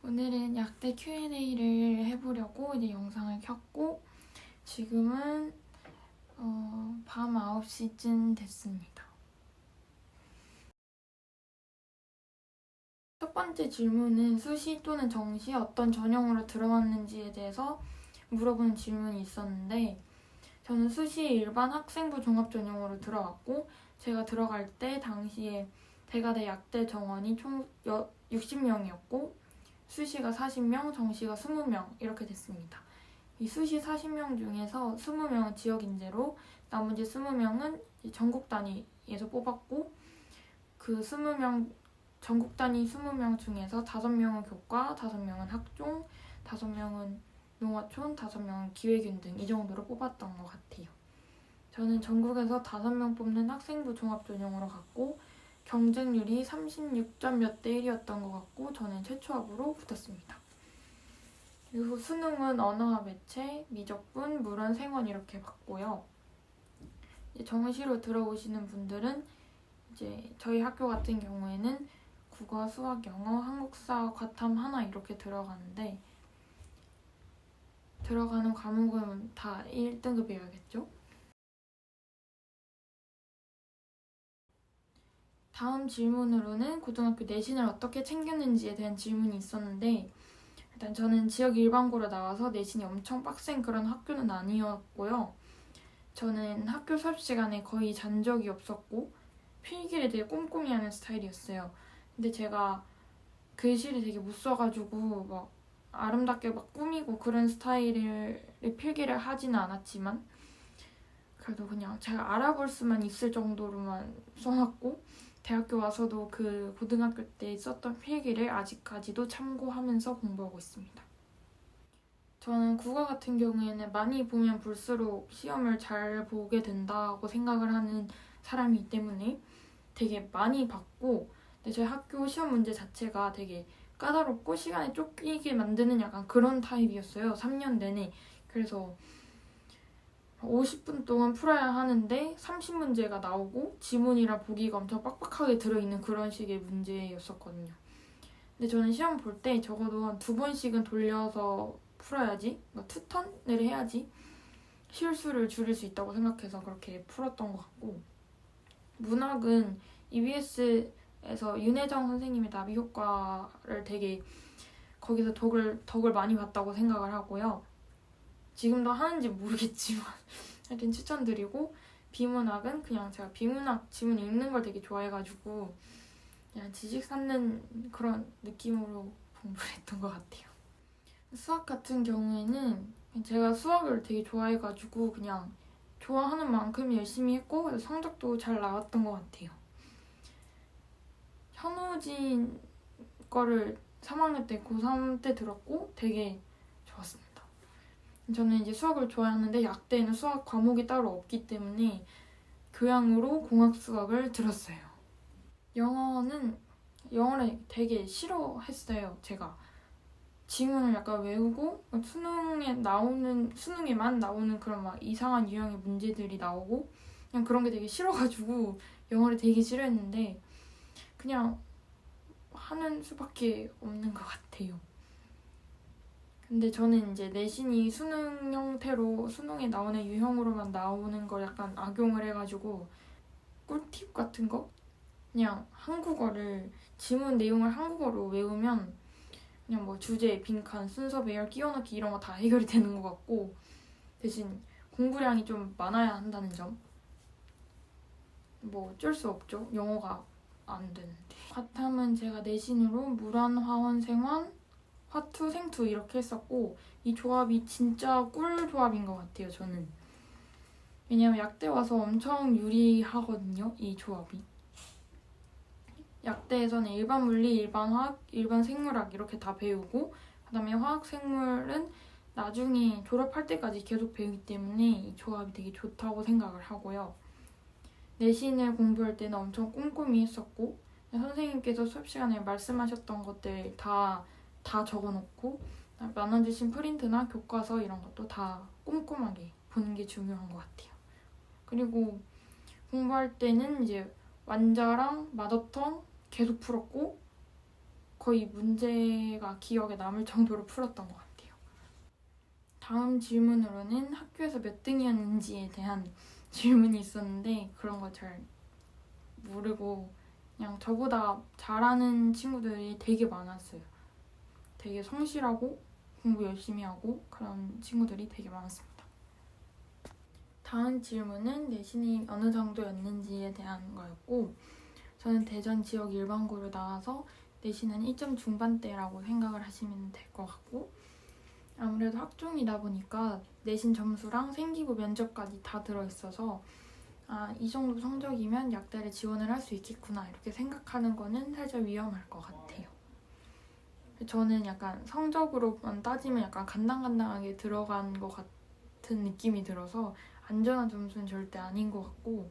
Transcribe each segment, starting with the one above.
오늘은 약대 Q&A를 해보려고 이제 영상을 켰고 지금은 밤 9시쯤 됐습니다. 첫 번째 질문은 수시 또는 정시 어떤 전형으로 들어왔는지에 대해서 물어보는 질문이 있었는데 저는 수시 일반 학생부 종합 전형으로 들어왔고 제가 들어갈 때 당시에 대가대 약대 정원이 총 60명이었고 수시가 40명, 정시가 20명 이렇게 됐습니다. 이 수시 40명 중에서 20명은 지역인재로 나머지 20명은 전국 단위에서 뽑았고 그 20명 전국 단위 20명 중에서 5명은 교과, 5명은 학종, 5명은 농어촌, 5명은 기회균 등 이 정도로 뽑았던 것 같아요. 저는 전국에서 5명 뽑는 학생부 종합 전형으로 갔고 경쟁률이 36점 몇 대 1이었던 것 같고 저는 최초합으로 붙었습니다. 그리고 수능은 언어와 매체, 미적분, 물원, 생원 이렇게 봤고요. 이제 정시로 들어오시는 분들은 이제 저희 학교 같은 경우에는 국어, 수학, 영어, 한국사, 과탐 하나 이렇게 들어가는데 들어가는 과목은 다 1등급이어야겠죠? 다음 질문으로는 고등학교 내신을 어떻게 챙겼는지에 대한 질문이 있었는데 일단 저는 지역 일반고로 나와서 내신이 엄청 빡센 그런 학교는 아니었고요. 저는 학교 수업 시간에 거의 잔 적이 없었고 필기를 되게 꼼꼼히 하는 스타일이었어요. 근데 제가 글씨를 되게 못 써가지고 막 아름답게 막 꾸미고 그런 스타일의 필기를 하지는 않았지만 그래도 그냥 제가 알아볼 수만 있을 정도로만 써놨고 대학교 와서도 그 고등학교 때 썼던 필기를 아직까지도 참고하면서 공부하고 있습니다. 저는 국어 같은 경우에는 많이 보면 볼수록 시험을 잘 보게 된다고 생각을 하는 사람이기 때문에 되게 많이 봤고 근데 저희 학교 시험 문제 자체가 되게 까다롭고 시간에 쫓기게 만드는 약간 그런 타입이었어요. 3년 내내. 그래서 50분 동안 풀어야 하는데 30문제가 나오고 지문이랑 보기가 엄청 빡빡하게 들어있는 그런 식의 문제였었거든요. 근데 저는 시험 볼 때 적어도 한 2번씩은 돌려서 풀어야지, 그러니까 투턴을 해야지 실수를 줄일 수 있다고 생각해서 그렇게 풀었던 것 같고 문학은 EBS에서 윤혜정 선생님의 나비 효과를 되게 거기서 덕을 많이 봤다고 생각을 하고요. 지금도 하는지 모르겠지만 하여튼 추천드리고 비문학은 그냥 제가 비문학 지문 읽는 걸 되게 좋아해가지고 그냥 지식 쌓는 그런 느낌으로 공부를 했던 것 같아요. 수학 같은 경우에는 제가 수학을 되게 좋아해가지고 그냥 좋아하는 만큼 열심히 했고 성적도 잘 나왔던 것 같아요. 현우진 거를 3학년 때 고3 때 들었고 되게 좋았습니다. 저는 이제 수학을 좋아하는데 약대에는 수학 과목이 따로 없기 때문에 교양으로 공학 수학을 들었어요. 영어를 되게 싫어했어요. 제가 지문을 약간 외우고 수능에만 나오는 그런 막 이상한 유형의 문제들이 나오고 그냥 그런 게 되게 싫어가지고 영어를 되게 싫어했는데 그냥 하는 수밖에 없는 것 같아요. 근데 저는 이제 내신이 수능 형태로 수능에 나오는 유형으로만 나오는 걸 약간 악용을 해가지고 꿀팁 같은 거? 그냥 한국어를 지문 내용을 한국어로 외우면 그냥 뭐 주제, 빈칸, 순서 배열, 끼워넣기 이런 거 다 해결이 되는 것 같고 대신 공부량이 좀 많아야 한다는 점. 뭐 어쩔 수 없죠. 영어가 안 되는데. 과탐은 제가 내신으로 물원, 화원, 생원, 화투, 생투 이렇게 했었고 이 조합이 진짜 꿀 조합인 것 같아요. 저는. 왜냐면 약대 와서 엄청 유리하거든요. 이 조합이. 약대에서는 일반 물리, 일반 화학, 일반 생물학 이렇게 다 배우고 그다음에 화학, 생물은 나중에 졸업할 때까지 계속 배우기 때문에 이 조합이 되게 좋다고 생각을 하고요. 내신을 공부할 때는 엄청 꼼꼼히 했었고 선생님께서 수업 시간에 말씀하셨던 것들 다 적어놓고 나눠주신 프린트나 교과서 이런 것도 다 꼼꼼하게 보는 게 중요한 것 같아요. 그리고 공부할 때는 이제 완자랑 마더텅 계속 풀었고 거의 문제가 기억에 남을 정도로 풀었던 것 같아요. 다음 질문으로는 학교에서 몇 등이었는지에 대한 질문이 있었는데 그런 거 잘 모르고 그냥 저보다 잘하는 친구들이 되게 많았어요. 되게 성실하고 공부 열심히 하고 그런 친구들이 되게 많았습니다. 다음 질문은 내신이 어느 정도였는지에 대한 거였고 저는 대전 지역 일반고를 나와서 내신은 1점 중반대라고 생각을 하시면 될 것 같고 아무래도 학종이다 보니까 내신 점수랑 생기부 면접까지 다 들어있어서 이 정도 성적이면 약대를 지원을 할 수 있겠구나 이렇게 생각하는 거는 살짝 위험할 것 같아요. 저는 약간 성적으로만 따지면 약간 간당간당하게 들어간 것 같은 느낌이 들어서 안전한 점수는 절대 아닌 것 같고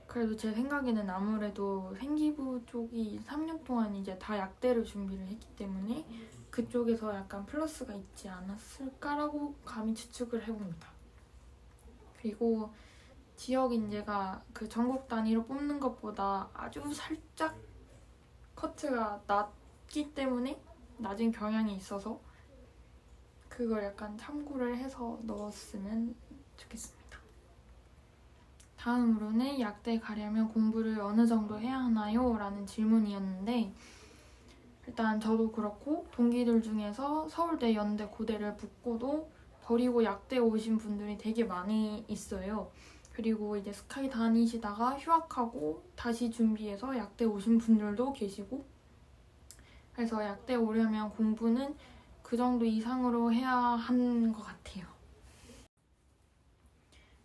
그래도 제 생각에는 아무래도 생기부 쪽이 3년 동안 이제 다 약대를 준비를 했기 때문에 그쪽에서 약간 플러스가 있지 않았을까라고 감히 추측을 해봅니다. 그리고 지역 인재가 그 전국 단위로 뽑는 것보다 아주 살짝 커트가 낮기 때문에 낮은 경향이 있어서 그걸 약간 참고를 해서 넣었으면 좋겠습니다. 다음으로는 약대 가려면 공부를 어느 정도 해야 하나요? 라는 질문이었는데 일단 저도 그렇고 동기들 중에서 서울대, 연대, 고대를 붙고도 버리고 약대 오신 분들이 되게 많이 있어요. 그리고 이제 스카이 다니시다가 휴학하고 다시 준비해서 약대 오신 분들도 계시고 그래서 약대 오려면 공부는 그 정도 이상으로 해야 하는 것 같아요.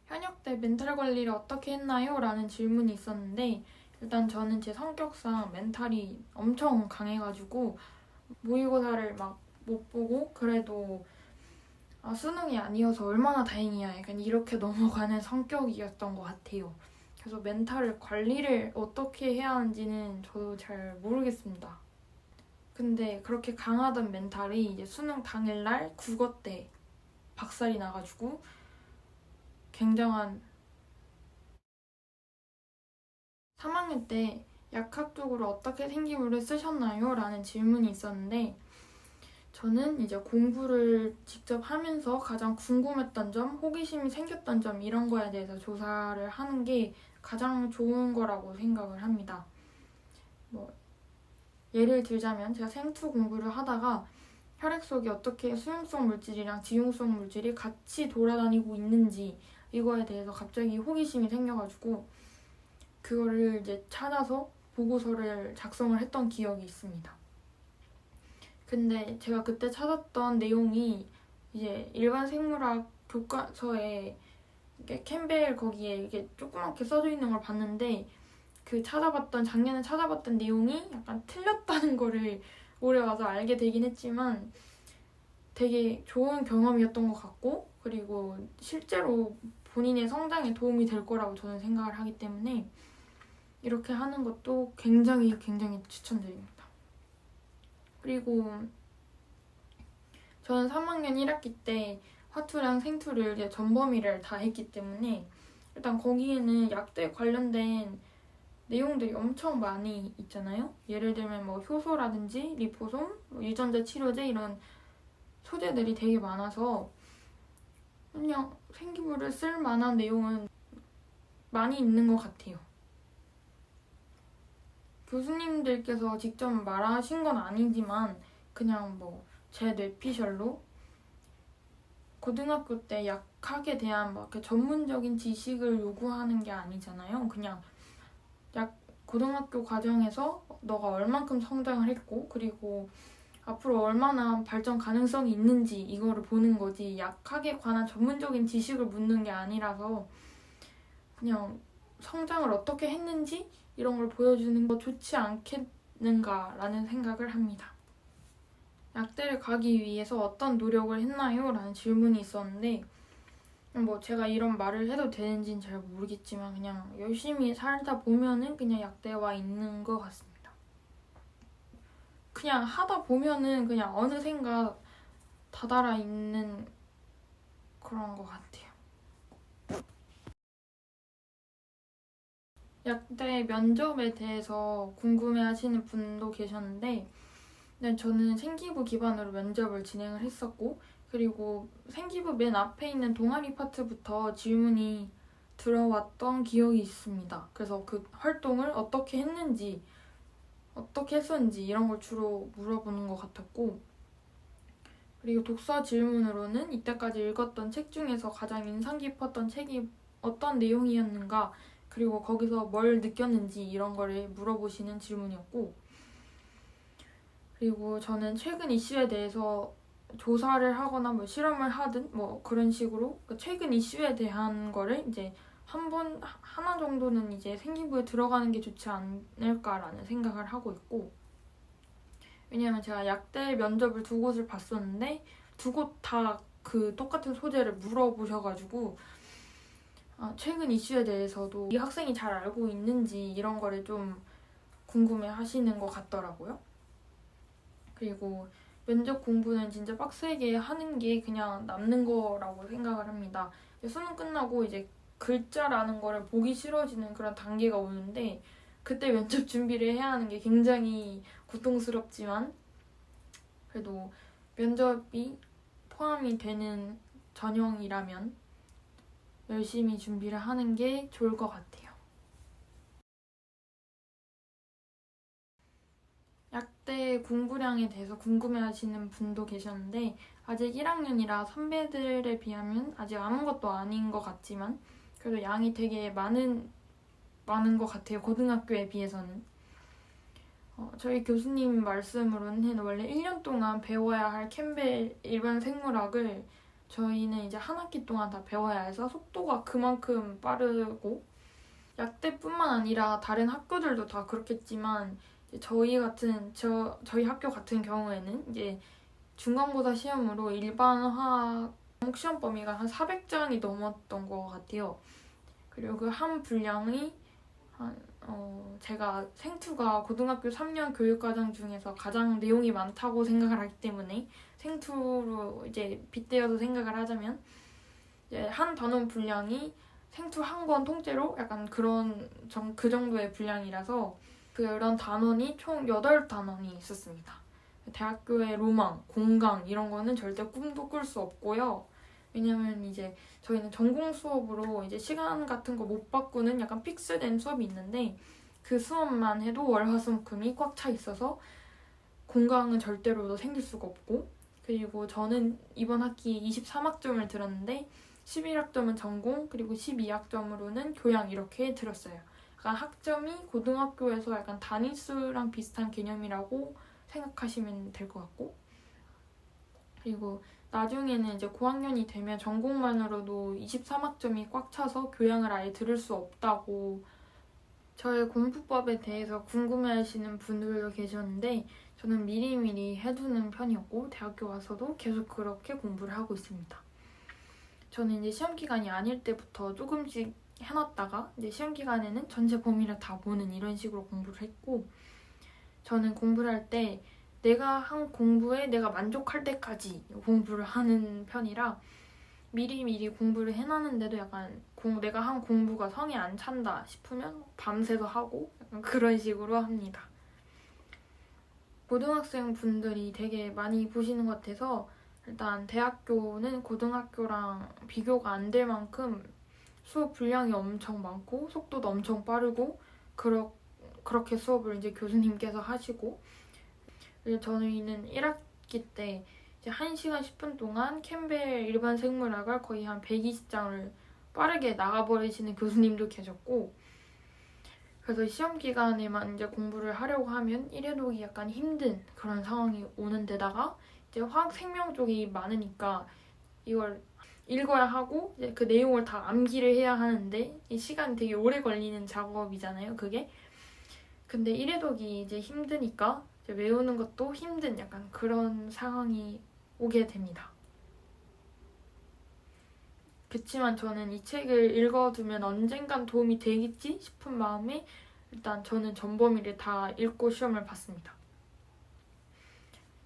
현역 때 멘탈 관리를 어떻게 했나요? 라는 질문이 있었는데 일단 저는 제 성격상 멘탈이 엄청 강해가지고 모의고사를 막 못 보고 그래도 수능이 아니어서 얼마나 다행이야 약간 이렇게 넘어가는 성격이었던 것 같아요. 그래서 멘탈 관리를 어떻게 해야 하는지는 저도 잘 모르겠습니다. 근데 그렇게 강하던 멘탈이 이제 수능 당일날 국어 때 박살이 나가지고 굉장한 3학년 때 약학적으로 어떻게 생기부를 쓰셨나요? 라는 질문이 있었는데 저는 이제 공부를 직접 하면서 가장 궁금했던 점, 호기심이 생겼던 점 이런 거에 대해서 조사를 하는 게 가장 좋은 거라고 생각을 합니다. 예를 들자면 제가 생투 공부를 하다가 혈액 속에 어떻게 수용성 물질이랑 지용성 물질이 같이 돌아다니고 있는지 이거에 대해서 갑자기 호기심이 생겨가지고 그거를 이제 찾아서 보고서를 작성을 했던 기억이 있습니다. 근데 제가 그때 찾았던 내용이 이제 일반 생물학 교과서에 캠벨 거기에 이렇게 조그맣게 써져 있는 걸 봤는데 작년에 찾아봤던 내용이 약간 틀렸다는 거를 올해 와서 알게 되긴 했지만 되게 좋은 경험이었던 것 같고 그리고 실제로 본인의 성장에 도움이 될 거라고 저는 생각을 하기 때문에 이렇게 하는 것도 굉장히 추천드립니다. 그리고 저는 3학년 1학기 때 화투랑 생투를 이제 전범위를 다 했기 때문에 일단 거기에는 약대 관련된 내용들이 엄청 많이 있잖아요. 예를 들면 뭐 효소라든지 리포솜, 유전자 치료제 이런 소재들이 되게 많아서 그냥 생기부를 쓸 만한 내용은 많이 있는 것 같아요. 교수님들께서 직접 말하신 건 아니지만 그냥 뭐 제 뇌피셜로 고등학교 때 약학에 대한 막 전문적인 지식을 요구하는 게 아니잖아요. 그냥 고등학교 과정에서 너가 얼만큼 성장을 했고 그리고 앞으로 얼마나 발전 가능성이 있는지 이거를 보는 거지 약학에 관한 전문적인 지식을 묻는 게 아니라서 그냥 성장을 어떻게 했는지 이런 걸 보여주는 거 좋지 않겠는가라는 생각을 합니다. 약대를 가기 위해서 어떤 노력을 했나요? 라는 질문이 있었는데 뭐 제가 이런 말을 해도 되는지는 잘 모르겠지만 그냥 열심히 살다 보면은 그냥 약대와 있는 것 같습니다. 그냥 하다 보면은 그냥 어느샌가 다다라 있는 그런 것 같아요. 약대 면접에 대해서 궁금해하시는 분도 계셨는데 네, 저는 생기부 기반으로 면접을 진행을 했었고 그리고 생기부 맨 앞에 있는 동아리 파트부터 질문이 들어왔던 기억이 있습니다. 그래서 그 활동을 어떻게 했는지, 어떻게 했었는지 이런 걸 주로 물어보는 것 같았고 그리고 독서 질문으로는 이때까지 읽었던 책 중에서 가장 인상 깊었던 책이 어떤 내용이었는가 그리고 거기서 뭘 느꼈는지 이런 거를 물어보시는 질문이었고 그리고 저는 최근 이슈에 대해서 조사를 하거나 뭐 실험을 하든 뭐 그런 식으로 최근 이슈에 대한 거를 이제 하나 정도는 이제 생기부에 들어가는 게 좋지 않을까라는 생각을 하고 있고 왜냐면 제가 약대 면접을 두 곳을 봤었는데 두 곳 다 그 똑같은 소재를 물어보셔가지고 최근 이슈에 대해서도 이 학생이 잘 알고 있는지 이런 거를 좀 궁금해 하시는 것 같더라고요. 그리고 면접 공부는 진짜 빡세게 하는 게 그냥 남는 거라고 생각을 합니다. 수능 끝나고 이제 글자라는 거를 보기 싫어지는 그런 단계가 오는데 그때 면접 준비를 해야 하는 게 굉장히 고통스럽지만 그래도 면접이 포함이 되는 전형이라면 열심히 준비를 하는 게 좋을 것 같아요. 약대 공부량에 대해서 궁금해하시는 분도 계셨는데 아직 1학년이라 선배들에 비하면 아직 아무것도 아닌 것 같지만 그래도 양이 되게 많은 것 같아요. 고등학교에 비해서는. 저희 교수님 말씀으로는 원래 1년 동안 배워야 할 캠벨 일반 생물학을 저희는 이제 한 학기 동안 다 배워야 해서 속도가 그만큼 빠르고 약대뿐만 아니라 다른 학교들도 다 그렇겠지만 저희 학교 같은 경우에는 이제 중간고사 시험으로 일반화 과목 시험 범위가 한 400장이 넘었던 것 같아요. 그리고 그 한 분량이 제가 생투가 고등학교 3년 교육과정 중에서 가장 내용이 많다고 생각을 하기 때문에 생투로 이제 빗대어서 생각을 하자면 이제 한 단원 분량이 생투 한 권 통째로 약간 그 정도의 분량이라서 그런 단원이 총 8단원이 있었습니다. 대학교의 로망, 공강 이런 거는 절대 꿈도 꿀 수 없고요. 왜냐면 이제 저희는 전공 수업으로 이제 시간 같은 거 못 바꾸는 약간 픽스된 수업이 있는데 그 수업만 해도 월화수목금이 꽉 차 있어서 공강은 절대로도 생길 수가 없고 그리고 저는 이번 학기 23학점을 들었는데 11학점은 전공 그리고 12학점으로는 교양 이렇게 들었어요. 약간 학점이 고등학교에서 약간 단위수랑 비슷한 개념이라고 생각하시면 될 것 같고 그리고 나중에는 이제 고학년이 되면 전공만으로도 23학점이 꽉 차서 교양을 아예 들을 수 없다고 저의 공부법에 대해서 궁금해하시는 분들도 계셨는데 저는 미리미리 해두는 편이었고 대학교 와서도 계속 그렇게 공부를 하고 있습니다. 저는 이제 시험 기간이 아닐 때부터 조금씩 해놨다가 이제 시험 기간에는 전체 범위를 다 보는 이런 식으로 공부를 했고 저는 공부를 할 때 내가 한 공부에 내가 만족할 때까지 공부를 하는 편이라 미리미리 공부를 해놨는데도 약간 내가 한 공부가 성에 안 찬다 싶으면 밤새서 하고 약간 그런 식으로 합니다. 고등학생 분들이 되게 많이 보시는 것 같아서 일단 대학교는 고등학교랑 비교가 안 될 만큼 수업 분량이 엄청 많고 속도도 엄청 빠르고 그렇게 수업을 이제 교수님께서 하시고 저희는 1학기 때 이제 1시간 10분 동안 캠벨 일반 생물학을 거의 한 120장을 빠르게 나가버리시는 교수님도 계셨고 그래서 시험 기간에만 이제 공부를 하려고 하면 1회독이 약간 힘든 그런 상황이 오는 데다가 이제 화학 생명 쪽이 많으니까 이걸 읽어야 하고 이제 그 내용을 다 암기를 해야 하는데 이 시간이 되게 오래 걸리는 작업이잖아요, 그게. 근데 1회독이 이제 힘드니까 이제 외우는 것도 힘든 약간 그런 상황이 오게 됩니다. 그치만 저는 이 책을 읽어두면 언젠간 도움이 되겠지 싶은 마음에 일단 저는 전범위를 다 읽고 시험을 봤습니다.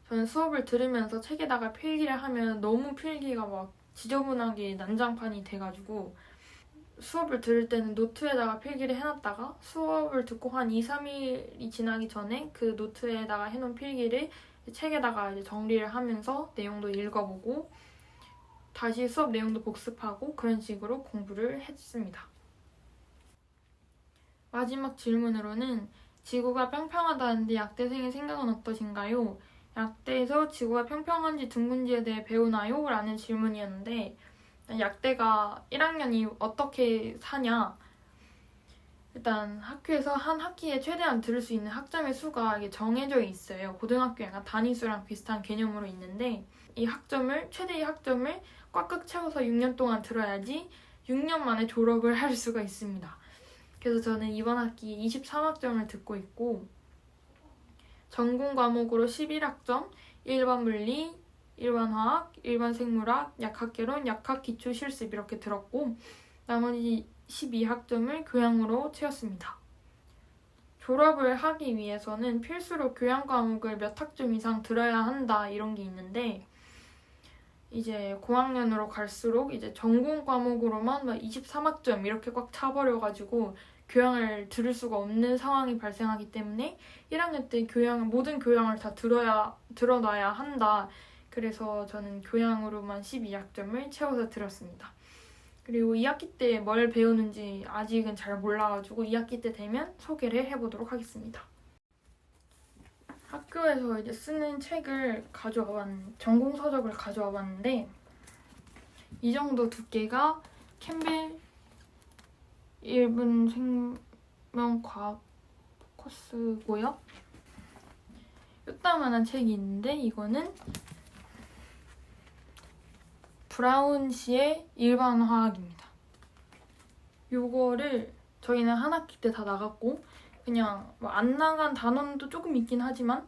저는 수업을 들으면서 책에다가 필기를 하면 너무 필기가 막 지저분하게 난장판이 돼가지고 수업을 들을 때는 노트에다가 필기를 해놨다가 수업을 듣고 한 2, 3일이 지나기 전에 그 노트에다가 해놓은 필기를 책에다가 이제 정리를 하면서 내용도 읽어보고 다시 수업 내용도 복습하고 그런 식으로 공부를 했습니다. 마지막 질문으로는 지구가 평평하다는데 약대생의 생각은 어떠신가요? 약대에서 지구가 평평한지 둥근지에 대해 배우나요? 라는 질문이었는데 약대가 1학년이 어떻게 사냐? 일단 학교에서 한 학기에 최대한 들을 수 있는 학점의 수가 이게 정해져 있어요. 고등학교 약간 단위수랑 비슷한 개념으로 있는데 이 학점을 최대의 학점을 꽉꽉 채워서 6년 동안 들어야지 6년 만에 졸업을 할 수가 있습니다. 그래서 저는 이번 학기에 23학점을 듣고 있고 전공 과목으로 11학점, 일반 물리, 일반 화학, 일반 생물학, 약학개론, 약학 기초 실습 이렇게 들었고 나머지 12학점을 교양으로 채웠습니다. 졸업을 하기 위해서는 필수로 교양 과목을 몇 학점 이상 들어야 한다 이런 게 있는데 이제 고학년으로 갈수록 이제 전공 과목으로만 막 23학점 이렇게 꽉 차버려가지고 교양을 들을 수가 없는 상황이 발생하기 때문에 1학년 때 모든 교양을 다 들어놔야 한다. 그래서 저는 교양으로만 12학점을 채워서 들었습니다. 그리고 2학기 때 뭘 배우는지 아직은 잘 몰라가지고 2학기 때 되면 소개를 해보도록 하겠습니다. 학교에서 이제 쓰는 책을 전공 서적을 가져와 봤는데 이 정도 두께가 캠벨 1분 생명과학 코스고요. 요따만한 책이 있는데 이거는 브라운 씨의 일반 화학입니다. 요거를 저희는 한 학기 때 다 나갔고 그냥 뭐 안 나간 단원도 조금 있긴 하지만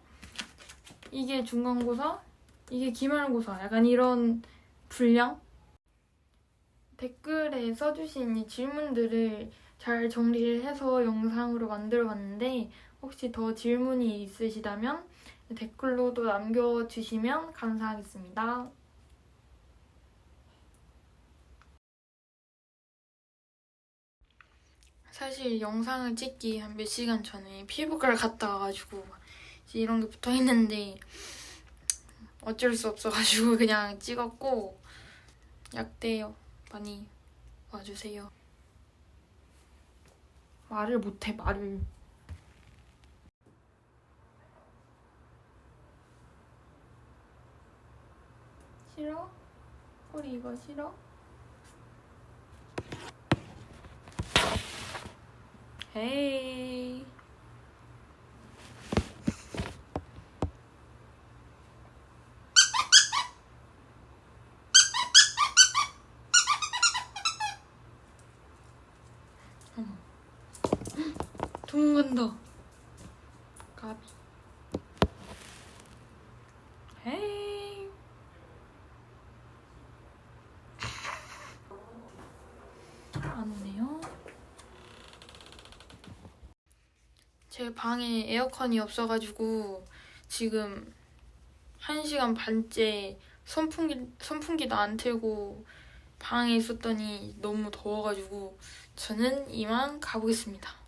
이게 중간고사, 이게 기말고사 약간 이런 분량? 댓글에 써주신 이 질문들을 잘 정리를 해서 영상으로 만들어봤는데 혹시 더 질문이 있으시다면 댓글로도 남겨주시면 감사하겠습니다. 사실 영상을 찍기 한 몇 시간 전에 피부과를 갔다 와가지고 이제 이런 게 붙어있는데 어쩔 수 없어가지고 그냥 찍었고 약대요. 많이 와주세요. 말을 못해, 말을. 싫어? 우리 이거 싫어? 헤이. 도망간다. 까비. 헤이. 안 오네요. 제 방에 에어컨이 없어가지고 지금 1시간 반째 선풍기도 안 틀고 방에 있었더니 너무 더워가지고 저는 이만 가보겠습니다.